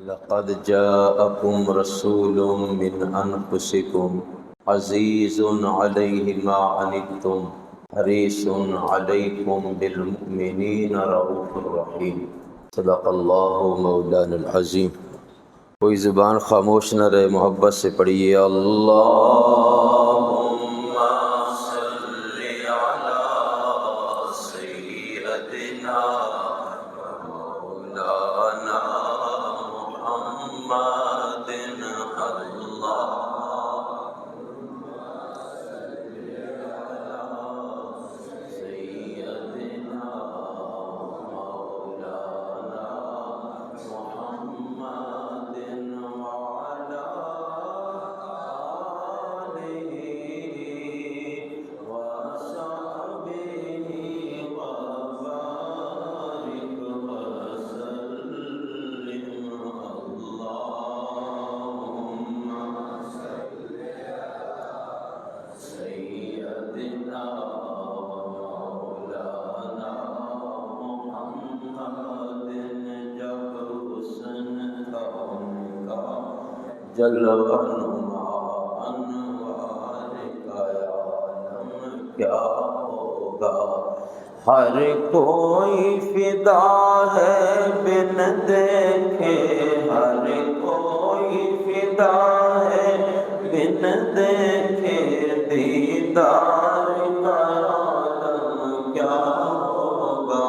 لقد جاءكم رسول من أنفسكم عزيز عليه ما عنتم حريص عليكم بالمؤمنين رؤوف رحيم صدق الله مولانا العظيم۔ کوئی زبان خاموش نہ رہے، محبت سے پڑھیے اللهم صل على سيدنا مولانا محمد جلوہ نما انوار کا عالم کیا ہوگا۔ ہر کوئی فدا ہے بن دیکھے، ہر کوئی فدا ہے بن دیکھے، دیدار کا عالم کیا ہوگا۔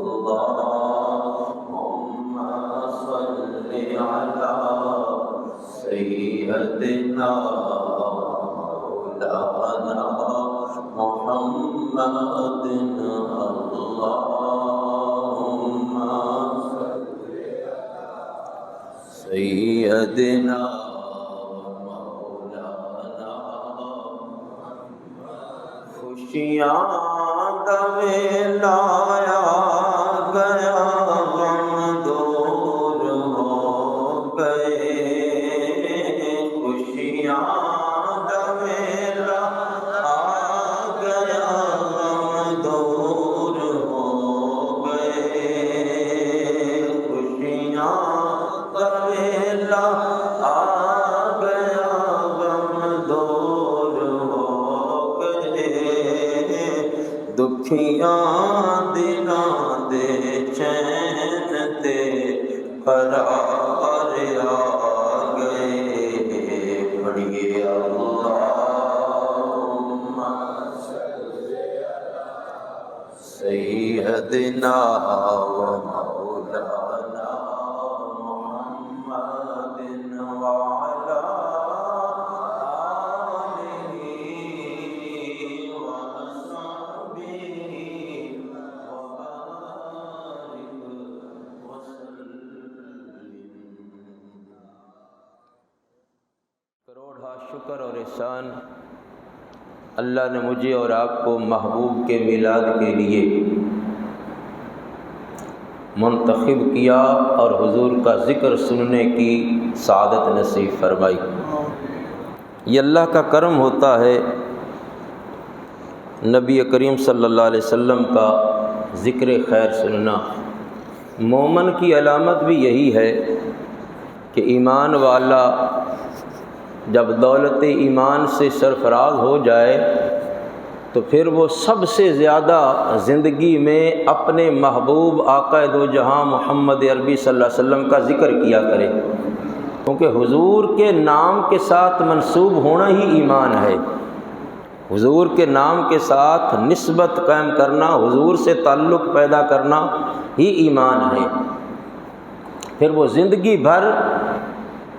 اللہم صل علی سیدنا مولانا محمد، اللہم سیدنا مولانا خوشیاں دمے لایا گیا، غم دور ہو گئے، دکھیاں دلاں دے چین تے قرار آ گئے۔ پڑھیے اللہم سیدنا و مولانا محمد وعلی شکر اور احسان اللہ نے مجھے اور آپ کو محبوب کے میلاد کے لیے منتخب کیا اور حضور کا ذکر سننے کی سعادت نصیب فرمائی۔ یہ اللہ کا کرم ہوتا ہے، نبی کریم صلی اللہ علیہ وسلم کا ذکر خیر سننا۔ مومن کی علامت بھی یہی ہے کہ ایمان والا جب دولت ایمان سے سرفراز ہو جائے تو پھر وہ سب سے زیادہ زندگی میں اپنے محبوب آقا دو جہاں محمد عربی صلی اللہ علیہ وسلم کا ذکر کیا کرے، کیونکہ حضور کے نام کے ساتھ منسوب ہونا ہی ایمان ہے۔ حضور کے نام کے ساتھ نسبت قائم کرنا، حضور سے تعلق پیدا کرنا ہی ایمان ہے۔ پھر وہ زندگی بھر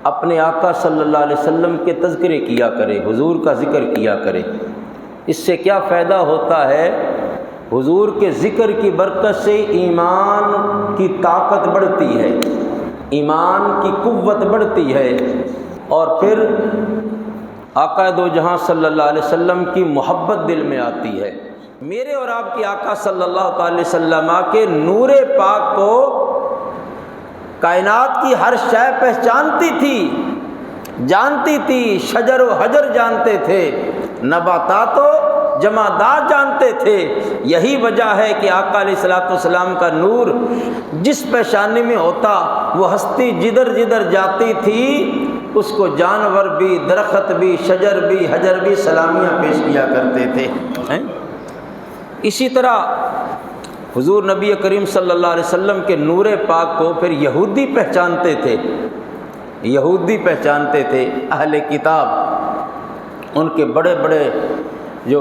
اپنے آقا صلی اللہ علیہ وسلم کے تذکرے کیا کرے، حضور کا ذکر کیا کرے۔ اس سے کیا فائدہ ہوتا ہے؟ حضور کے ذکر کی برکت سے ایمان کی طاقت بڑھتی ہے، ایمان کی قوت بڑھتی ہے، اور پھر آقا دو جہاں صلی اللہ علیہ وسلم کی محبت دل میں آتی ہے۔ میرے اور آپ کے آقا صلی اللہ علیہ وسلم کے نور پاک کو کائنات کی ہر شے پہچانتی تھی، جانتی تھی، شجر و حجر جانتے تھے، نباتات و جمادات جانتے تھے۔ یہی وجہ ہے کہ آقا علیہ الصلوۃ والسلام کا نور جس پیشانی میں ہوتا وہ ہستی جدھر جدھر جاتی تھی اس کو جانور بھی، درخت بھی، شجر بھی، حجر بھی سلامیاں پیش کیا کرتے تھے۔ اسی طرح حضور نبی کریم صلی اللہ علیہ وسلم کے نور پاک کو پھر یہودی پہچانتے تھے، یہودی پہچانتے تھے، اہل کتاب، ان کے بڑے بڑے جو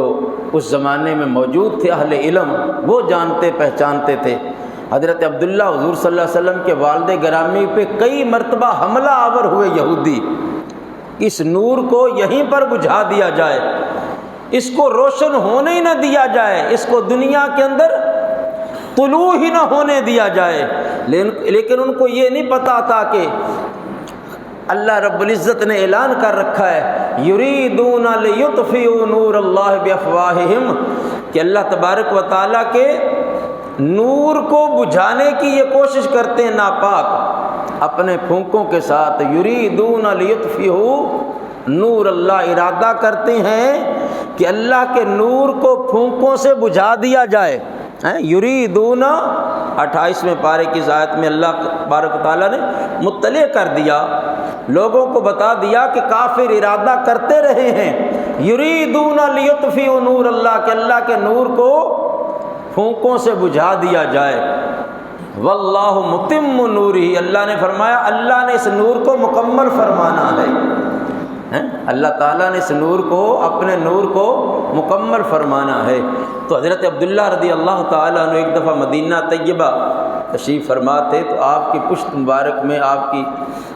اس زمانے میں موجود تھے اہل علم، وہ جانتے پہچانتے تھے۔ حضرت عبداللہ حضور صلی اللہ علیہ وسلم کے والد گرامی پہ کئی مرتبہ حملہ آور ہوئے یہودی، اس نور کو یہیں پر بجھا دیا جائے، اس کو روشن ہونے ہی نہ دیا جائے، اس کو دنیا کے اندر طلوع ہی نہ ہونے دیا جائے۔ لیکن ان کو یہ نہیں پتا تھا کہ اللہ رب العزت نے اعلان کر رکھا ہے یریدون لیطفئوا نور اللہ بافواہہم، کہ اللہ تبارک و تعالیٰ کے نور کو بجھانے کی یہ کوشش کرتے ہیں ناپاک اپنے پھونکوں کے ساتھ۔ یریدون لیطفئوا نور اللہ، ارادہ کرتے ہیں کہ اللہ کے نور کو پھونکوں سے بجھا دیا جائے۔ یریدون 28ویں پارے کی آیت میں اللہ تبارک و تعالیٰ نے مطلع کر دیا، لوگوں کو بتا دیا کہ کافر ارادہ کرتے رہے ہیں یریدون لیطفئوا نور اللہ، کہ اللہ کے نور کو پھونکوں سے بجھا دیا جائے۔ واللہ متم نورہ، اللہ نے فرمایا اللہ نے اس نور کو مکمل فرمانا ہے۔ اللہ تعالیٰ نے اس نور کو، اپنے نور کو مکمل فرمانا ہے۔ تو حضرت عبداللہ رضی اللہ تعالیٰ عنہ ایک دفعہ مدینہ طیبہ تشریف فرما تھے، تو آپ کی پشت مبارک میں، آپ کی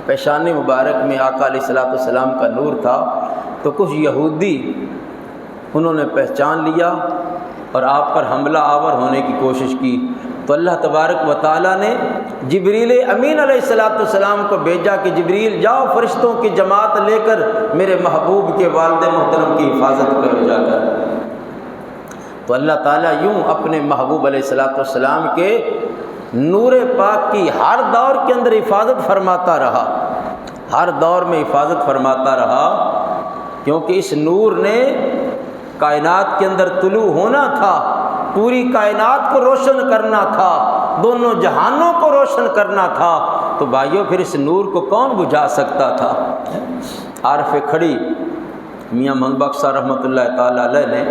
پیشانی مبارک میں آقا علیہ الصلوۃ والسلام کا نور تھا۔ تو کچھ یہودی انہوں نے پہچان لیا اور آپ پر حملہ آور ہونے کی کوشش کی، تو اللہ تبارک و تعالیٰ نے جبریل امین علیہ الصلوۃ والسلام کو بھیجا کہ جبریل جاؤ فرشتوں کی جماعت لے کر میرے محبوب کے والد محترم کی حفاظت کرو جا کر۔ تو اللہ تعالیٰ یوں اپنے محبوب علیہ الصلوۃ والسلام کے نور پاک کی ہر دور کے اندر حفاظت فرماتا رہا، ہر دور میں حفاظت فرماتا رہا، کیونکہ اس نور نے کائنات کے اندر طلوع ہونا تھا، پوری کائنات کو روشن کرنا تھا، دونوں جہانوں کو روشن کرنا تھا۔ تو بھائیوں پھر اس نور کو کون بجھا سکتا تھا؟ عارف کھڑی میاں محمد بخش صاحب رحمۃ اللہ تعالیٰ علیہ نے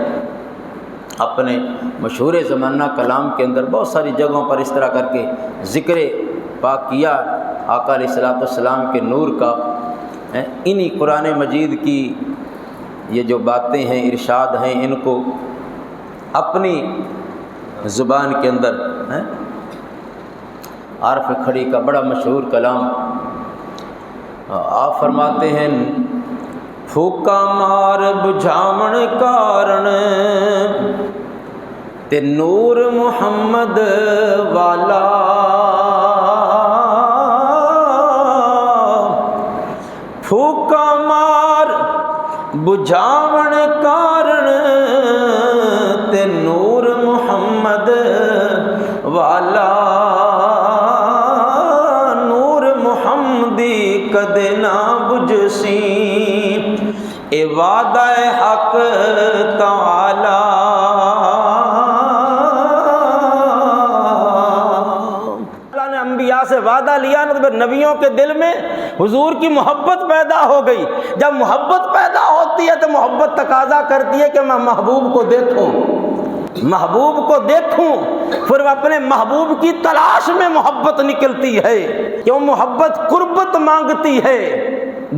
اپنے مشہور زمانہ کلام کے اندر بہت ساری جگہوں پر اس طرح کر کے ذکر پاک کیا آقا علیہ الصلوۃ والسلام کے نور کا۔ انہی قرآن مجید کی یہ جو باتیں ہیں، ارشاد ہیں، ان کو اپنی زبان کے اندر عارف کھڑی کا بڑا مشہور کلام آپ فرماتے ہیں پھوکا مار بجھاون کارن تے نور محمد والا، پھوکا مار بجھاون کارن تے نور محمد والا، نور محمدی کدے نہ بجھسی اے وعدہ حق تعالی۔ اللہ نے انبیاء سے وعدہ لیا نا، تو پھر نبیوں کے دل میں حضور کی محبت پیدا ہو گئی۔ جب محبت پیدا ہوتی ہے تو محبت تقاضا کرتی ہے کہ میں محبوب کو دیکھوں، محبوب کو دیکھوں، پھر اپنے محبوب کی تلاش میں محبت نکلتی ہے، کیوں محبت قربت مانگتی ہے،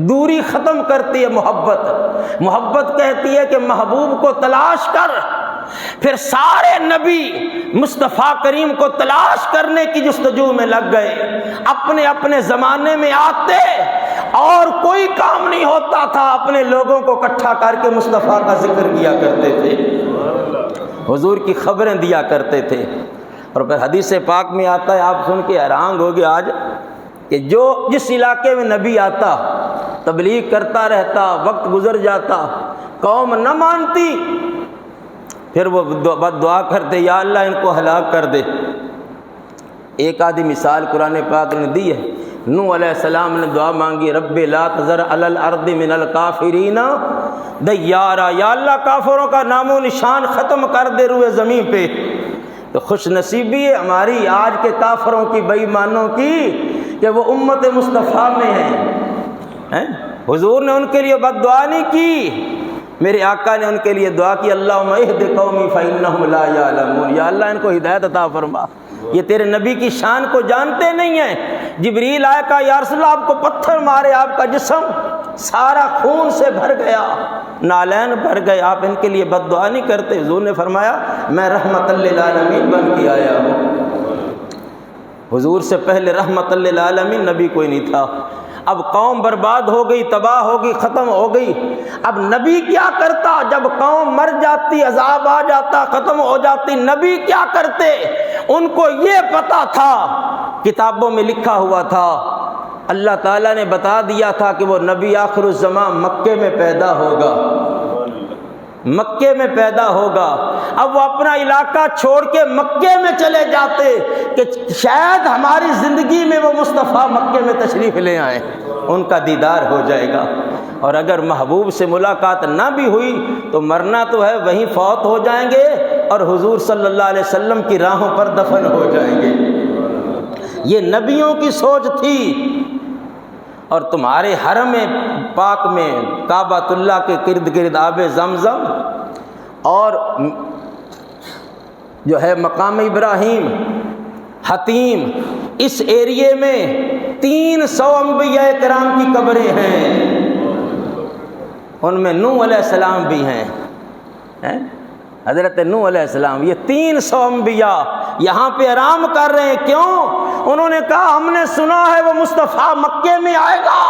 دوری ختم کرتی ہے محبت۔ محبت کہتی ہے کہ محبوب کو تلاش کر، پھر سارے نبی مصطفیٰ کریم کو تلاش کرنے کی جستجو میں لگ گئے، اپنے اپنے زمانے میں آتے اور کوئی کام نہیں ہوتا تھا، اپنے لوگوں کو اکٹھا کر کے مصطفیٰ کا ذکر کیا کرتے تھے، حضور کی خبریں دیا کرتے تھے۔ اور پھر حدیث پاک میں آتا ہے، آپ سن کے حیران ہوگے آج، کہ جو جس علاقے میں نبی آتا تبلیغ کرتا رہتا، وقت گزر جاتا، قوم نہ مانتی، پھر وہ بد دعا کرتے یا اللہ ان کو ہلاک کر دے۔ ایک آدھی مثال قرآن پاک نے دی ہے، نوح علیہ السلام نے دعا مانگی رب لا تذر علی الارض من الکافرین دیارا، یا اللہ کافروں کا نام و نشان ختم کر دے روئے زمین پہ۔ تو خوش نصیبی ہے ہماری آج کے کافروں کی، بے ایمانوں کی، کہ وہ امت مصطفیٰ میں ہیں۔ حضور نے ان کے لیے بد دعا نہیں کی، میرے آقا نے ان کے لیے دعا کی اللہم اہد قومی فإنہم لا یعلمون، یا اللہ ان کو ہدایت عطا فرما، یہ تیرے نبی کی شان کو جانتے نہیں ہیں۔ جبریل آئے کہا یا رسول اللہ آپ کو پتھر مارے، آپ کا جسم سارا خون سے بھر گیا، نالین بھر گئے، آپ ان کے لیے بد دعا نہیں کرتے۔ حضور نے فرمایا میں رحمت للعالمین بن کے آیا ہوں۔ حضور سے پہلے رحمت للعالمین نبی کوئی نہیں تھا۔ اب قوم برباد ہو گئی، تباہ ہو گئی، ختم ہو گئی۔ اب نبی کیا کرتا جب قوم مر جاتی، عذاب آ جاتا، ختم ہو جاتی؟ نبی کیا کرتے؟ ان کو یہ پتا تھا، کتابوں میں لکھا ہوا تھا، اللہ تعالیٰ نے بتا دیا تھا کہ وہ نبی آخر الزمان مکے میں پیدا ہوگا، مکے میں پیدا ہوگا۔ اب وہ اپنا علاقہ چھوڑ کے مکے میں چلے جاتے کہ شاید ہماری زندگی میں وہ مصطفیٰ مکے میں تشریف لے آئیں، ان کا دیدار ہو جائے گا۔ اور اگر محبوب سے ملاقات نہ بھی ہوئی تو مرنا تو ہے، وہیں فوت ہو جائیں گے اور حضور صلی اللہ علیہ وسلم کی راہوں پر دفن ہو جائیں گے۔ یہ نبیوں کی سوچ تھی۔ اور تمہارے حرم پاک میں کعبۃ اللہ کے ارد گرد آب زمزم اور جو ہے مقام ابراہیم، حتیم، اس ایریے میں 300 انبیاء کرام کی قبریں ہیں، ان میں نوح علیہ السلام بھی ہیں، حضرت نوح علیہ السلام۔ یہ 300 انبیاء یہاں پہ آرام کر رہے ہیں۔ کیوں؟ انہوں نے کہا ہم نے سنا ہے وہ مصطفیٰ مکے میں آئے گا،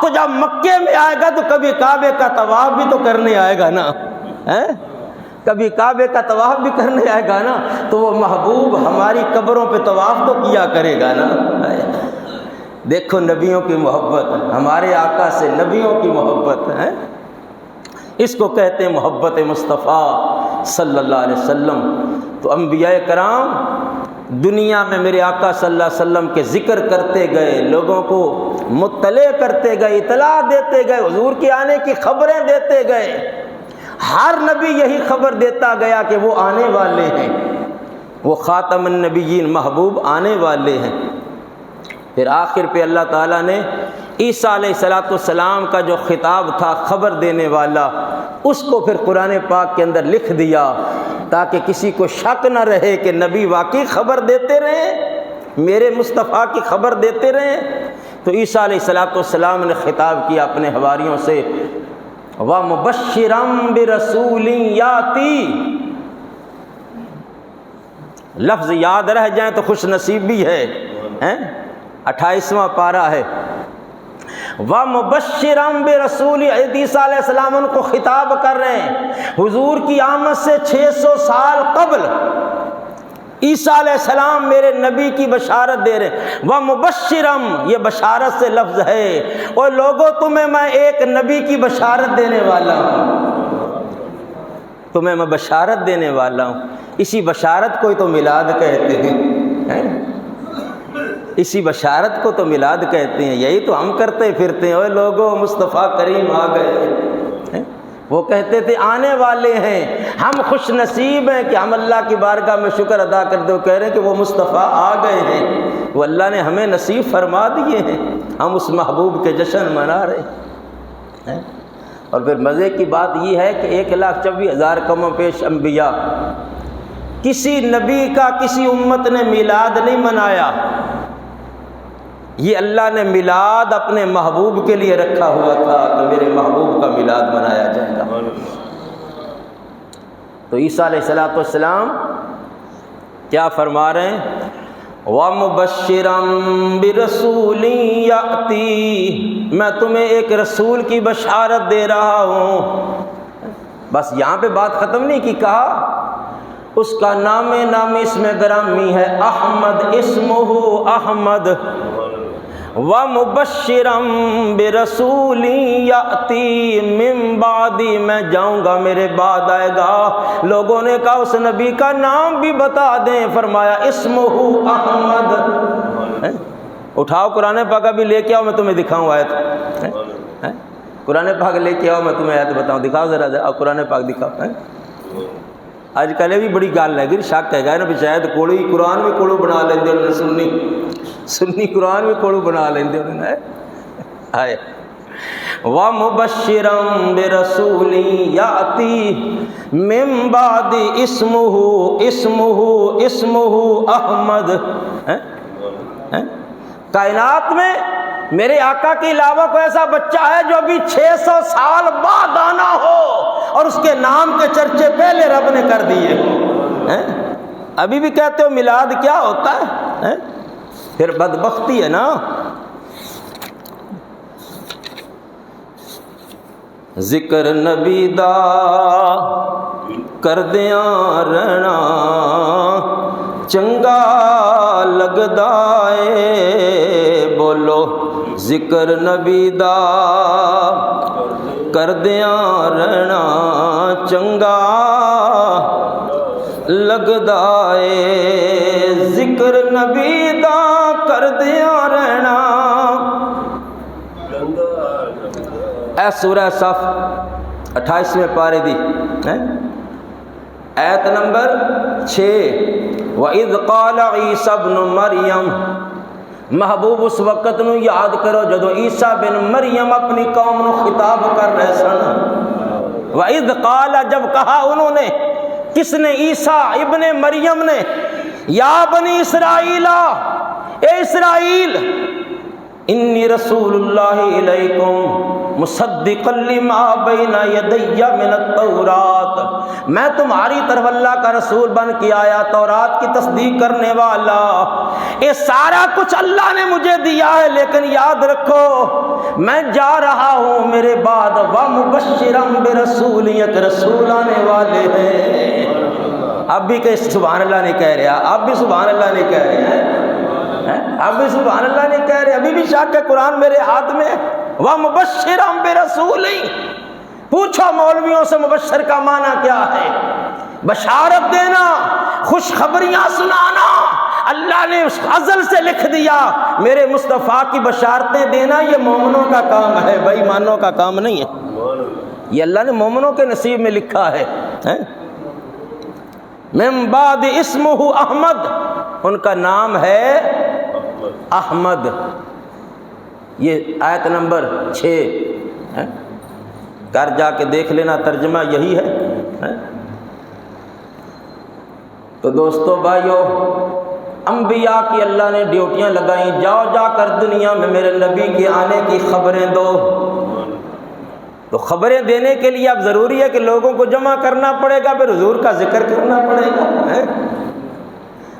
تو جب مکے میں آئے گا تو کبھی کعبے کا طواف بھی تو کرنے آئے گا نا، کبھی کعبے کا طواف بھی کرنے آئے گا نا، تو وہ محبوب ہماری قبروں پہ طواف تو کیا کرے گا نا۔ دیکھو نبیوں کی محبت، ہمارے آقا سے نبیوں کی محبت ہے، اس کو کہتے ہیں محبت مصطفیٰ صلی اللہ علیہ وسلم۔ تو انبیاء کرام دنیا میں میرے آقا صلی اللہ علیہ وسلم کے ذکر کرتے گئے، لوگوں کو مطلع کرتے گئے، اطلاع دیتے گئے، حضور کے آنے کی خبریں دیتے گئے۔ ہر نبی یہی خبر دیتا گیا کہ وہ آنے والے ہیں، وہ خاتم النبیین محبوب آنے والے ہیں۔ پھر آخر پہ اللہ تعالیٰ نے عیسیٰ علیہ السلام کا جو خطاب تھا خبر دینے والا، اس کو پھر قرآن پاک کے اندر لکھ دیا تاکہ کسی کو شک نہ رہے کہ نبی واقعی خبر دیتے رہے، میرے مصطفیٰ کی خبر دیتے رہے۔ تو عیسیٰ علیہ السلام نے خطاب کیا اپنے حواریوں سے، وَمُبَشِّرًا بِرَسُولٍ يَأْتِي، لفظ یاد رہ جائیں تو خوش نصیبی ہے، 28واں پارہ ہے، وَمُبَشِّرًا بِرَسُولٍ۔ عیسیٰ علیہ السلام ان کو خطاب کر رہے ہیں، حضور کی آمد سے 600 سال قبل عیسیٰ علیہ السلام میرے نبی کی بشارت دے رہے ہیں۔ وَمُبَشِّرًا، یہ بشارت سے لفظ ہے، اور لوگوں تمہیں میں ایک نبی کی بشارت دینے والا ہوں، تمہیں میں بشارت دینے والا ہوں۔ اسی بشارت کو ہی تو میلاد کہتے ہیں، اسی بشارت کو تو میلاد کہتے ہیں، یہی تو ہم کرتے پھرتے ہیں، اوے لوگوں مصطفیٰ کریم آ گئے۔ وہ کہتے تھے آنے والے ہیں، ہم خوش نصیب ہیں کہ ہم اللہ کی بارگاہ میں شکر ادا کرتے ہوئے کہہ رہے ہیں کہ وہ مصطفیٰ آ گئے ہیں، وہ اللہ نے ہمیں نصیب فرما دیے ہیں، ہم اس محبوب کے جشن منا رہے ہیں۔ اور پھر مزے کی بات یہ ہے کہ 1,24,000 کم و پیش انبیاء، کسی نبی کا کسی امت نے میلاد نہیں منایا، یہ اللہ نے میلاد اپنے محبوب کے لیے رکھا ہوا تھا کہ میرے محبوب کا میلاد منایا جائے گا۔ تو عیسیٰ علیہ السلام کیا فرما رہے ہیں؟ وَمُبَشِّرًا بِرَسُولٍ يَأْتِي، میں تمہیں ایک رسول کی بشارت دے رہا ہوں۔ بس یہاں پہ بات ختم نہیں کی، کہا اس کا نام اسم گرامی ہے احمد، اسمہ احمد۔ وَمُبَشِّرًا بِرَسُولٍ يَأْتِي مِن بَعْدِي، میں جاؤں گا میرے بعد آئے گا۔ لوگوں نے کہا اس نبی کا نام بھی بتا دیں، فرمایا اسمہ احمد، اٹھاؤ قرآن پاک ابھی لے کے آؤ، میں تمہیں دکھاؤں آیت، قرآن پاک لے کے آؤ میں تمہیں آیت بتاؤں، دکھاؤ ذرا قرآن پاک دکھاؤ۔ اج کل یہ بھی بڑی گل ہے کہ شک ہے نا بھی شاید کوڑی قرآن بھی کوڑو بنا لیندے انہوں سنی قرآن بھی کوڑو بنا لیندے انہوں نے آئے وَمُبَشِّرًا بِرَسُولٍ يَأْتِي مِن بَعْدِ اسْمُهُ احمد۔ کائنات میں میرے آقا کے علاوہ کوئی ایسا بچہ ہے جو ابھی 600 سال بعد آنا ہو اور اس کے نام کے چرچے پہلے رب نے کر دیے ہوں؟ ابھی بھی کہتے ہو میلاد کیا ہوتا ہے؟ پھر بدبختی ہے نا۔ ذکر نبی دا کردیاں رہنا چنگا لگدا اے، بولو ذکر نبی دا کردیاں رہنا چنگا لگدا اے، ذکر نبی دا کردیاں رہنا۔ اے سورہ صف 28ویں پارے دی آیت نمبر 6 وَإِذْ قَالَ عِيسَى ابْنُ مَرْيَمَ، محبوب اس وقت نو یاد کرو جدو عیسیٰ بن مریم اپنی قوم نو خطاب کر رہے سن۔ وَإِذْ قَالَ، جب کہا انہوں نے، کس نے؟ عیسیٰ ابن مریم نے، یا بنی اسرائیل، اے اسرائیل، انی رسول اللہ الیکم مصدقا لما بین یدی من التورات، میں تمہاری طرف اللہ کا رسول بن کے آیا، تورات کی تصدیق کرنے والا۔ یہ سارا کچھ اللہ نے مجھے دیا ہے، لیکن یاد رکھو میں جا رہا ہوں میرے بعد وَمُبَشِّرًا بِرَسُولٍ، ایک رسول آنے والے ہیں۔ اب بھی کہ سبحان اللہ نہیں کہہ رہا، اب بھی سبحان اللہ نہیں کہہ رہے ہیں، اب بھی سبحان اللہ نہیں کہہ رہے، ابھی بھی شک ہے قرآن میرے ہاتھ میں۔ وَمُبَشِّرًا بِرَسُولٍ، پوچھو مولویوں سے مبشر کا معنی کیا ہے؟ بشارت دینا، خوشخبریاں سنانا۔ اللہ نے ازل سے لکھ دیا میرے مصطفیٰ کی بشارتیں دینا یہ مومنوں کا کام ہے، بے ایمانوں کا کام نہیں ہے، یہ اللہ نے مومنوں کے نصیب میں لکھا ہے۔ من بعد اسمہ احمد، ان کا نام ہے احمد، یہ آیت نمبر 6 گھر جا کے دیکھ لینا، ترجمہ یہی ہے۔ تو دوستو بھائیو، انبیاء کی اللہ نے ڈیوٹیاں لگائیں، جاؤ جا کر دنیا میں میرے نبی کے آنے کی خبریں دو۔ تو خبریں دینے کے لیے اب ضروری ہے کہ لوگوں کو جمع کرنا پڑے گا، پھر حضور کا ذکر کرنا پڑے گا۔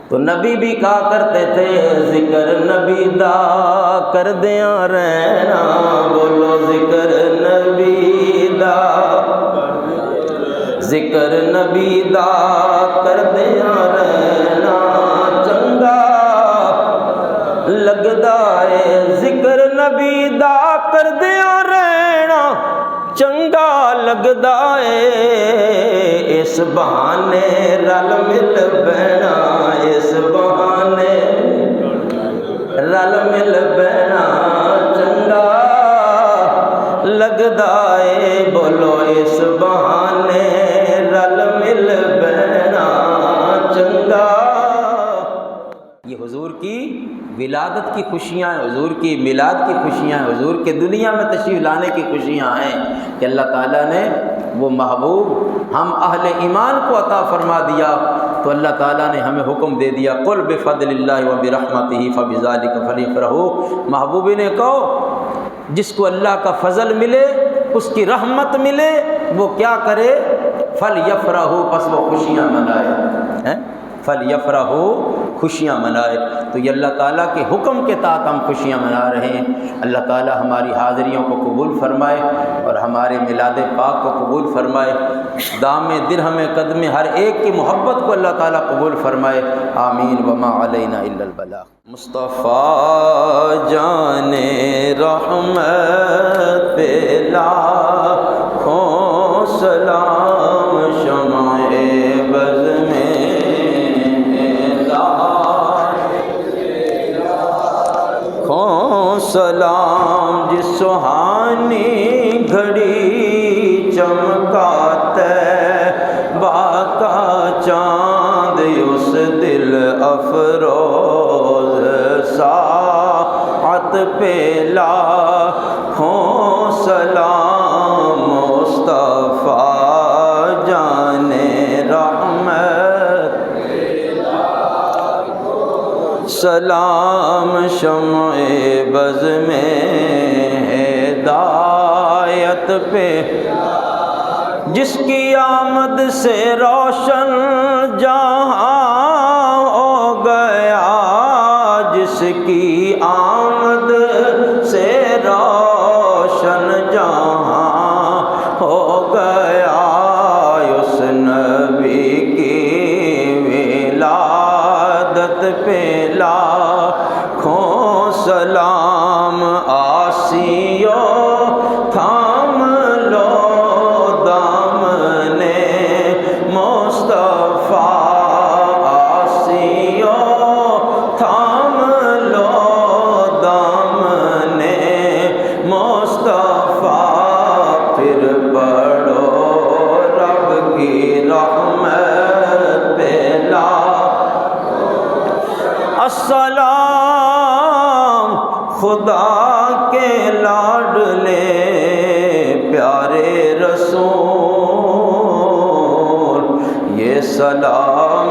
تو نبی بھی کہا کرتے تھے ذکر نبی دا کر دیاں رہنا، بولو ذکر نبی دا، ذکر نبی دا کر دیاں رہنا چنگا لگدا اے، ذکر نبی دا کر دیاں رہنا چنگا لگدا اے، اس بہانے رل مل بہنا، اس بہانے رل مل بہنا چنگا لگدا اے، بولو اس بہانے رل مل بہنا چنگا۔ یہ حضور کی ولادت کی خوشیاں ہیں، حضور کی میلاد کی خوشیاں ہیں، حضور کے دنیا میں تشریف لانے کی خوشیاں ہیں کہ اللہ تعالیٰ نے وہ محبوب ہم اہل ایمان کو عطا فرما دیا۔ تو اللہ تعالیٰ نے ہمیں حکم دے دیا قل بفضل اللہ وبرحمتہ فبذلک فلیفرحوا، محبوبی نے کہو جس کو اللہ کا فضل ملے، اس کی رحمت ملے، وہ کیا کرے؟ فلیفرحوا، پس وہ خوشیاں منائے، فلیفرحوا، خوشیاں منائے۔ تو یہ اللہ تعالیٰ کے حکم کے تحت ہم خوشیاں منا رہے ہیں۔ اللہ تعالیٰ ہماری حاضریوں کو قبول فرمائے اور ہمارے میلاد پاک کو قبول فرمائے، دام درہم قدم ہر ایک کی محبت کو اللہ تعالیٰ قبول فرمائے، آمین۔ وما علینا الا البلاغ۔ مصطفیٰ جان رحمت پہ لاکھوں سلام، شمع بز میں سلام جس سہانی گھڑی چمکا طیبہ کا چاند اس دل افروز ساعت پہ لاکھوں سلام مصطفیٰ جان رحمت سلام شمع بز میں ہدایت پہ جس کی آمد سے روشن جہاں ہو گیا، جس کی آمد سے روشن جہاں ہو گیا، اس نبی کی ولادت پہ لاکھوں سلام آسیو تھام لو دامنے مصطفیٰ، آسیو تھام لو دامنے مصطفیٰ، پھر پڑھو رب کی رحمت پہ السلام خدا کے لاڈلے پیارے رسول، یہ سلام